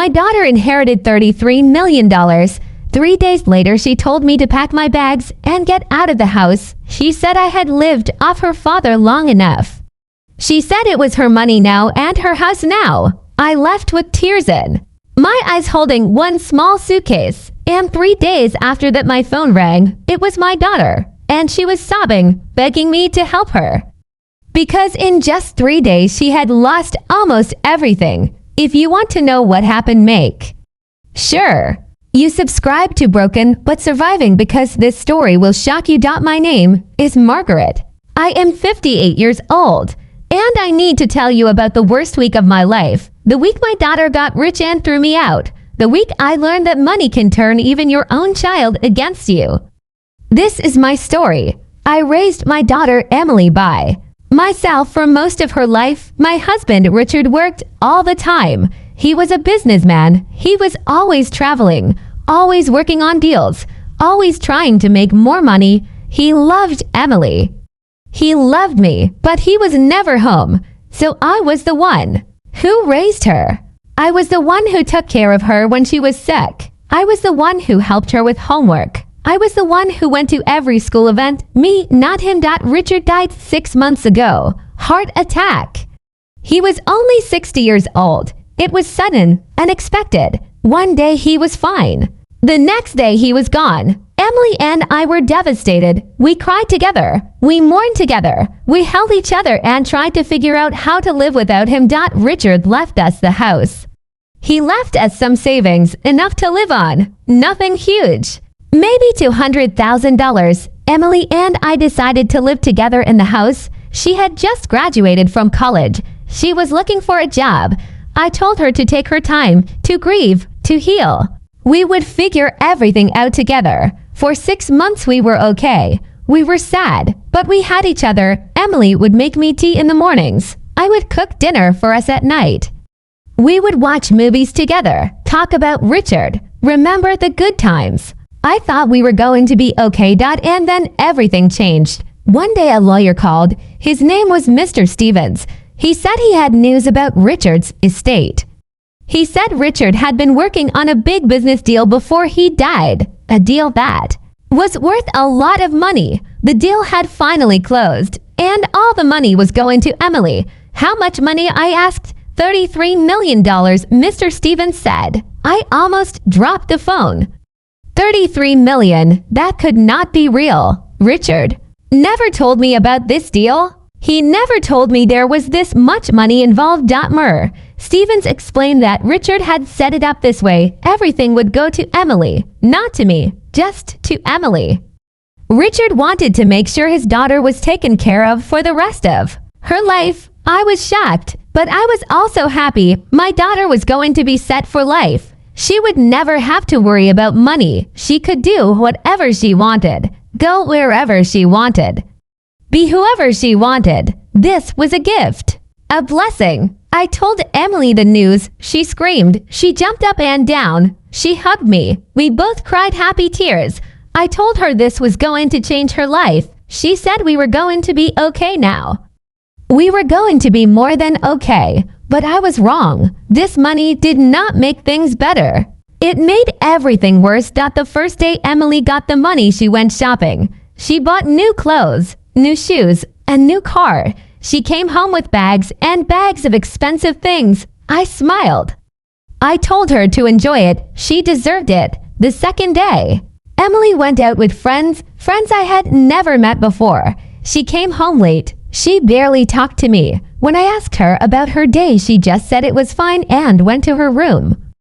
My daughter inherited $33 million. 3 days later, she told me to pack my bags and get out of the house. She said I had lived off her father long enough. She said it was her money now and her house now. I left with tears in my eyes holding one small suitcase. And 3 days after that my phone rang. It was my daughter, and she was sobbing, begging me to help her. Because in just 3 days she had lost almost everything. If you want to know what happened, make sure you subscribe to Broken but Surviving, because this story will shock you. My name is Margaret. I am 58 years old, and I need to tell you about the worst week of my life. The week my daughter got rich and threw me out. The week I learned that money can turn even your own child against you. This is my story. I raised my daughter Emily by myself for most of her life. My husband Richard worked all the time. He was a businessman. He was always traveling, always working on deals, always trying to make more money. He loved Emily. He loved me, but he was never home. So I was the one who raised her. I was the one who took care of her when she was sick. I was the one who helped her with homework. I was the one who went to every school event. Me, not him. Richard died 6 months ago. Heart attack. He was only 60 years old. It was sudden, unexpected. One day he was fine. The next day he was gone. Emily and I were devastated. We cried together. We mourned together. We held each other and tried to figure out how to live without him. Richard left us the house. He left us some savings, enough to live on. Nothing huge. Maybe $200,000. Emily and I decided to live together in the house. She had just graduated from college. She was looking for a job. I told her to take her time, to grieve, to heal. We would figure everything out together. For 6 months we were okay. We were sad, but we had each other. Emily would make me tea in the mornings. I would cook dinner for us at night. We would watch movies together, talk about Richard, remember the good times. I thought we were going to be okay. And then everything changed. One day a lawyer called. His name was Mr. Stevens. He said he had news about Richard's estate. He said Richard had been working on a big business deal before he died. A deal that was worth a lot of money. The deal had finally closed, and all the money was going to Emily. How much money? I asked. $33 million, Mr. Stevens said. I almost dropped the phone. 33 million, that could not be real. Richard never told me about this deal. He never told me there was this much money involved. Stevens explained that Richard had set it up this way. Everything would go to Emily, not to me, just to Emily. Richard wanted to make sure his daughter was taken care of for the rest of her life. I was shocked, but I was also happy. My daughter was going to be set for life. She would never have to worry about money. She could do whatever she wanted, go wherever she wanted, be whoever she wanted. This was a gift, a blessing. I told Emily the news. She screamed. She jumped up and down. She hugged me. We both cried happy tears. I told her this was going to change her life. She said we were going to be okay now. We were going to be more than okay, but I was wrong. This money did not make things better. It made everything worse. The first day Emily got the money, she went shopping. She bought new clothes, new shoes, a new car. She came home with bags and bags of expensive things. I smiled. I told her to enjoy it. She deserved it. The second day, Emily went out with friends I had never met before. She came home late. She barely talked to me. When I asked her about her day, she just said it was fine and went to her room.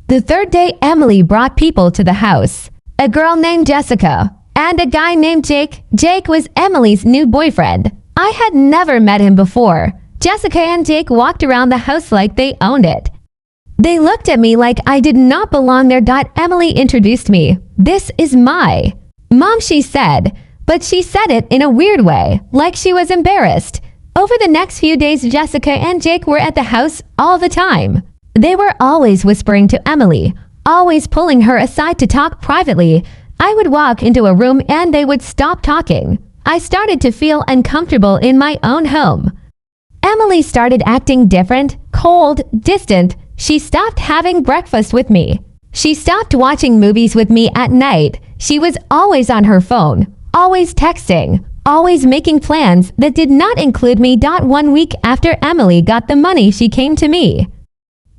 The third day, Emily brought people to the house. A girl named Jessica and a guy named Jake. Jake was Emily's new boyfriend. I had never met him before. Jessica and Jake walked around the house like they owned it. They looked at me like I did not belong there. Emily introduced me. This is my mom, she said. But she said it in a weird way, like she was embarrassed. Over the next few days, Jessica and Jake were at the house all the time. They were always whispering to Emily, always pulling her aside to talk privately. I would walk into a room and they would stop talking. I started to feel uncomfortable in my own home. Emily started acting different, cold, distant. She stopped having breakfast with me. She stopped watching movies with me at night. She was always on her phone, always texting, always making plans that did not include me. 1 week after Emily got the money, she came to me.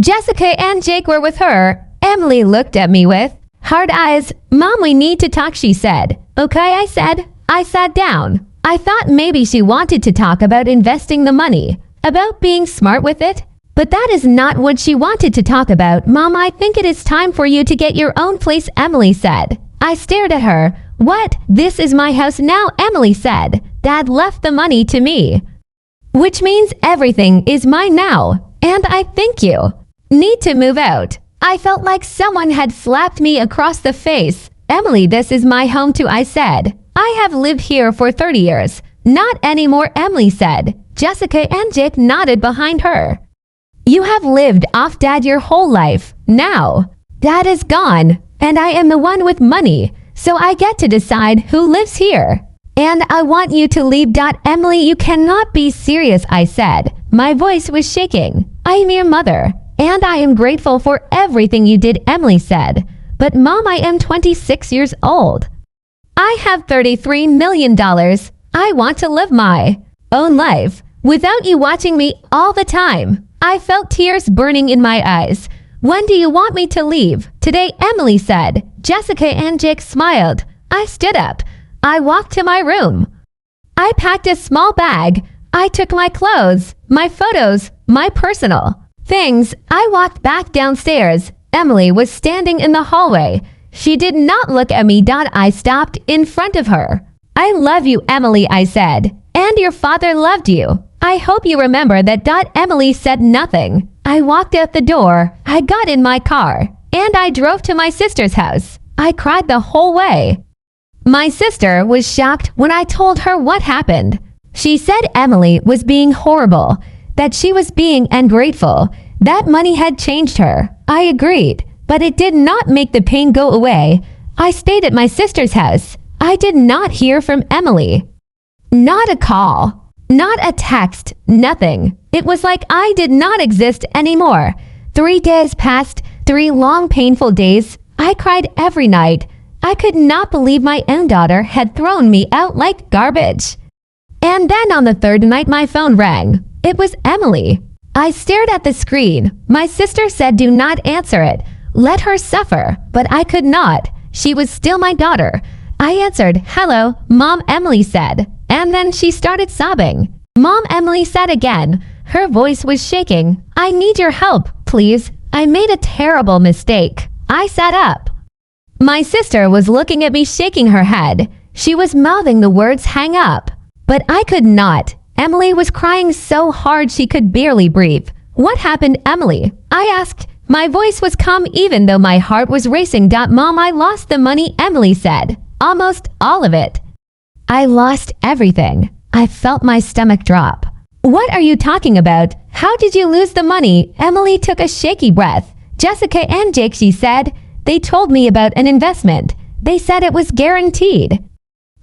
Jessica and Jake were with her. Emily looked at me with hard eyes. Mom, we need to talk, she said. Okay, I said. I sat down. I thought maybe she wanted to talk about investing the money, about being smart with it. But that is not what she wanted to talk about. Mom, I think it is time for you to get your own place, Emily said. I stared at her. What? This is my house now, Emily said. Dad left the money to me, which means everything is mine now. And I think you need to move out. I felt like someone had slapped me across the face. Emily, this is my home too, I said. I have lived here for 30 years. Not anymore, Emily said. Jessica and Jake nodded behind her. You have lived off Dad your whole life. Now, Dad is gone, and I am the one with money, so I get to decide who lives here. And I want you to leave. Emily, you cannot be serious, I said. My voice was shaking. I am your mother, and I am grateful for everything you did, Emily said. But Mom, I am 26 years old. I have $33 million. I want to live my own life without you watching me all the time. I felt tears burning in my eyes. When do you want me to leave? Today, Emily said. Jessica and Jake smiled. I stood up. I walked to my room. I packed a small bag. I took my clothes, my photos, my personal things. I walked back downstairs. Emily was standing in the hallway. She did not look at me. I stopped in front of her. I love you, Emily, I said. And your father loved you. I hope you remember that. Emily said nothing. I walked out the door. I got in my car, and I drove to my sister's house. I cried the whole way. My sister was shocked when I told her what happened. She said Emily was being horrible, that she was being ungrateful, that money had changed her. I agreed, but it did not make the pain go away. I stayed at my sister's house. I did not hear from Emily. Not a call. Not a text, nothing. It was like I did not exist anymore. 3 days passed, 3 long painful days. I cried every night. I could not believe my own daughter had thrown me out like garbage. And then on the 3rd night my phone rang. It was Emily. I stared at the screen. My sister said do not answer it. Let her suffer, but I could not. She was still my daughter. I answered, hello, Mom, Emily said. And then she started sobbing. Mom, Emily said again. Her voice was shaking. I need your help, please. I made a terrible mistake. I sat up. My sister was looking at me, shaking her head. She was mouthing the words hang up. But I could not. Emily was crying so hard she could barely breathe. What happened, Emily? I asked. My voice was calm even though my heart was racing. Mom, I lost the money, Emily said. Almost all of it. I lost everything. I felt my stomach drop. What are you talking about? How did you lose the money? Emily took a shaky breath. Jessica and Jake, she said. They told me about an investment. They said it was guaranteed.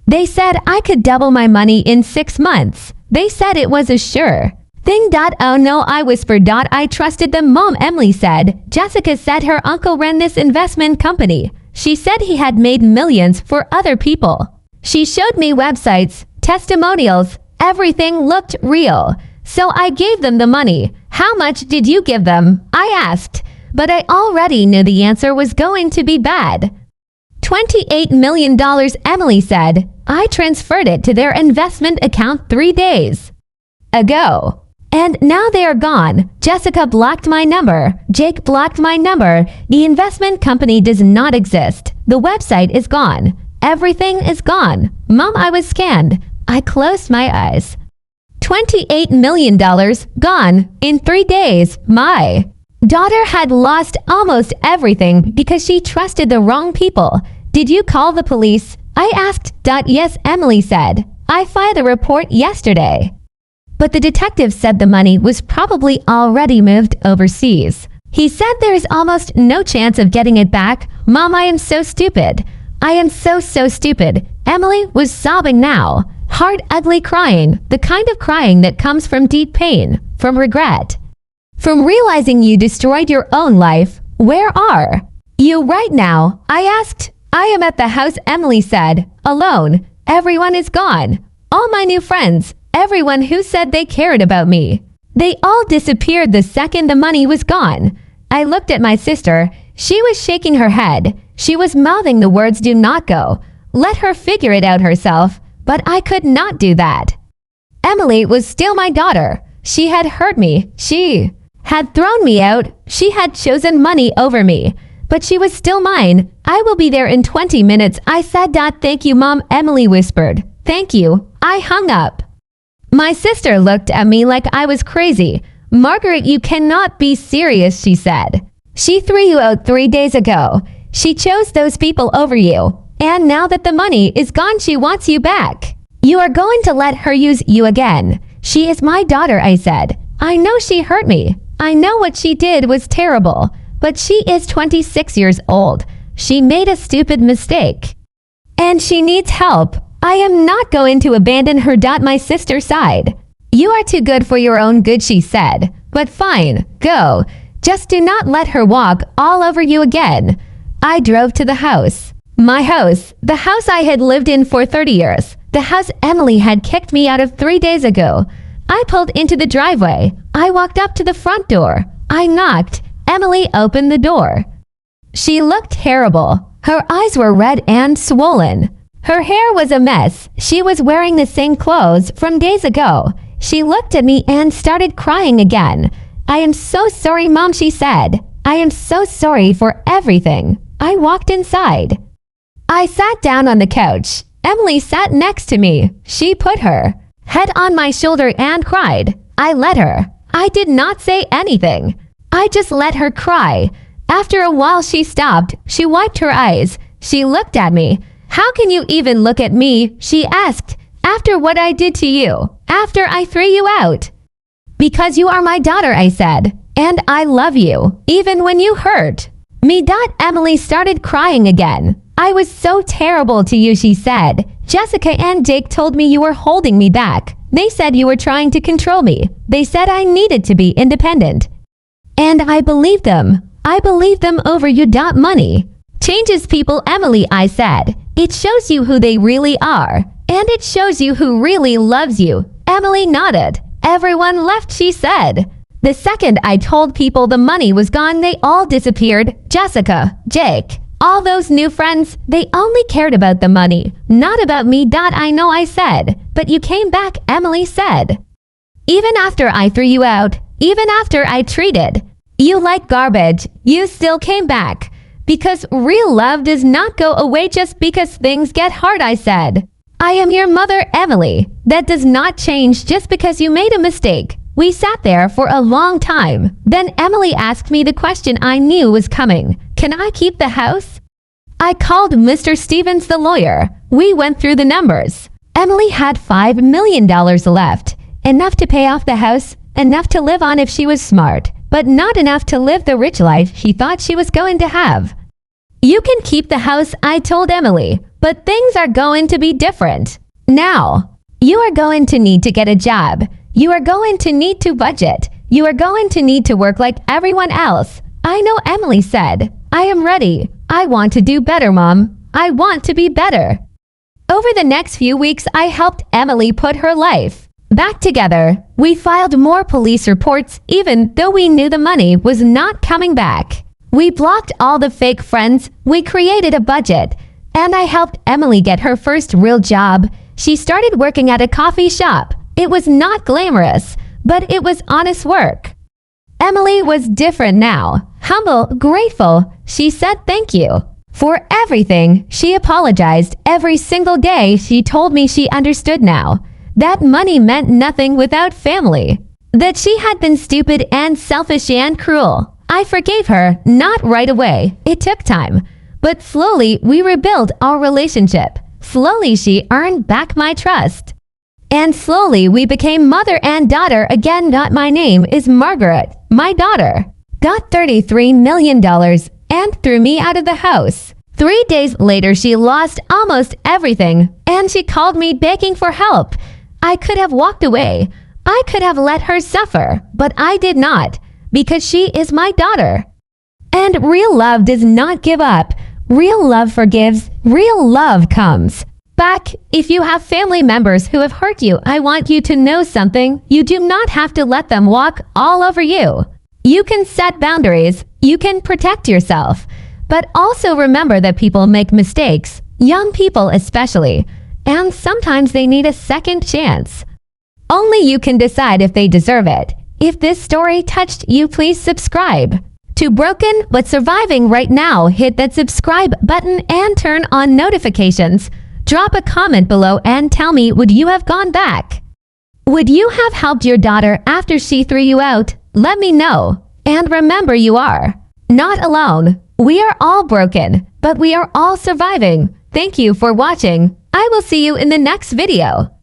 They said I could double my money in 6 months. They said it was a sure thing. Oh no, I whispered. I trusted them, Mom, Emily said. Jessica said her uncle ran this investment company. She said he had made millions for other people. She showed me websites, testimonials. Everything looked real. So I gave them the money. How much did you give them? I asked, but I already knew the answer was going to be bad. $28 million, Emily said. I transferred it to their investment account 3 days ago. And now they are gone. Jessica blocked my number. Jake blocked my number. The investment company does not exist. The website is gone. Everything is gone. Mom, I was scanned. I closed my eyes. $28 million gone in 3 days. My daughter had lost almost everything because she trusted the wrong people. Did you call the police? I asked. Yes, Emily said. I filed a report yesterday. But the detective said the money was probably already moved overseas. He said there is almost no chance of getting it back. Mom, I am so stupid. I am so stupid. Emily was sobbing now. Hard, ugly crying. The kind of crying that comes from deep pain, from regret, From realizing you destroyed your own life, where are you right now? I asked. I am at the house, Emily said. Alone. Everyone is gone. All my new friends, everyone who said they cared about me. They all disappeared the second the money was gone. I looked at my sister. She was shaking her head. She was mouthing the words, "Do not go. Let her figure it out herself." But I could not do that. Emily was still my daughter. She had hurt me. She had thrown me out. She had chosen money over me. But she was still mine. I will be there in 20 minutes, I said. Thank you, Mom, Emily whispered. Thank you. I hung up. My sister looked at me like I was crazy. Margaret, you cannot be serious, she said. She threw you out 3 days ago. She chose those people over you. And now that the money is gone, she wants you back. You are going to let her use you again. She is my daughter, I said. I know she hurt me. I know what she did was terrible. But she is 26 years old. She made a stupid mistake. And she needs help. I am not going to abandon her. My sister sighed. You are too good for your own good, she said. But fine, go. Just do not let her walk all over you again. I drove to the house. My house. The house I had lived in for 30 years. The house Emily had kicked me out of 3 days ago. I pulled into the driveway. I walked up to the front door. I knocked. Emily opened the door. She looked terrible. Her eyes were red and swollen. Her hair was a mess. She was wearing the same clothes from days ago. She looked at me and started crying again. I am so sorry, Mom, she said. I am so sorry for everything. I walked inside. I sat down on the couch. Emily sat next to me. She put her head on my shoulder and cried. I let her. I did not say anything. I just let her cry. After a while, she stopped. She wiped her eyes. She looked at me. How can you even look at me? She asked. After what I did to you. After I threw you out. Because you are my daughter, I said. And I love you, even when you hurt me. Emily started crying again. I was so terrible to you, she said. Jessica and Jake told me you were holding me back. They said you were trying to control me. They said I needed to be independent. And I believed them. I believed them over you. Money changes people, Emily, I said. It shows you who they really are. And it shows you who really loves you. Emily nodded. Everyone left, she said. The second I told people the money was gone, they all disappeared. Jessica, Jake, all those new friends, they only cared about the money, not about me. I know, I said. But you came back, Emily said. Even after I threw you out, even after I treated you like garbage, you still came back. Because real love does not go away just because things get hard, I said. I am your mother, Emily. That does not change just because you made a mistake. We sat there for a long time. Then Emily asked me the question I knew was coming. Can I keep the house? I called Mr. Stevens, the lawyer. We went through the numbers. Emily had $5 million left. Enough to pay off the house, enough to live on if she was smart, but not enough to live the rich life she thought she was going to have. You can keep the house, I told Emily, but things are going to be different. Now, you are going to need to get a job. You are going to need to budget. You are going to need to work like everyone else. I know, Emily said. I am ready. I want to do better, Mom. I want to be better. Over the next few weeks, I helped Emily put her life back together. We filed more police reports even though we knew the money was not coming back. We blocked all the fake friends. We created a budget. And I helped Emily get her first real job. She started working at a coffee shop. It was not glamorous, but it was honest work. Emily was different now. Humble, grateful. She said thank you for everything. She apologized every single day. She told me she understood now that money meant nothing without family. That she had been stupid and selfish and cruel. I forgave her, not right away. It took time. But slowly, we rebuilt our relationship. Slowly, she earned back my trust. And slowly, we became mother and daughter again. My name is Margaret, my daughter. Got $33 million and threw me out of the house. 3 days later, she lost almost everything. And she called me begging for help. I could have walked away. I could have let her suffer, but I did not. because she is my daughter. And real love does not give up. Real love forgives. Real love comes back. If you have family members who have hurt you, I want you to know something. You do not have to let them walk all over you. You can set boundaries. You can protect yourself. But also remember that people make mistakes, young people especially, and sometimes they need a second chance. Only you can decide if they deserve it. If this story touched you, please subscribe. To Broken but Surviving right now, hit that subscribe button and turn on notifications. Drop a comment below and tell me, would you have gone back? Would you have helped your daughter after she threw you out? Let me know. And remember, you are not alone. We are all broken, but we are all surviving. Thank you for watching. I will see you in the next video.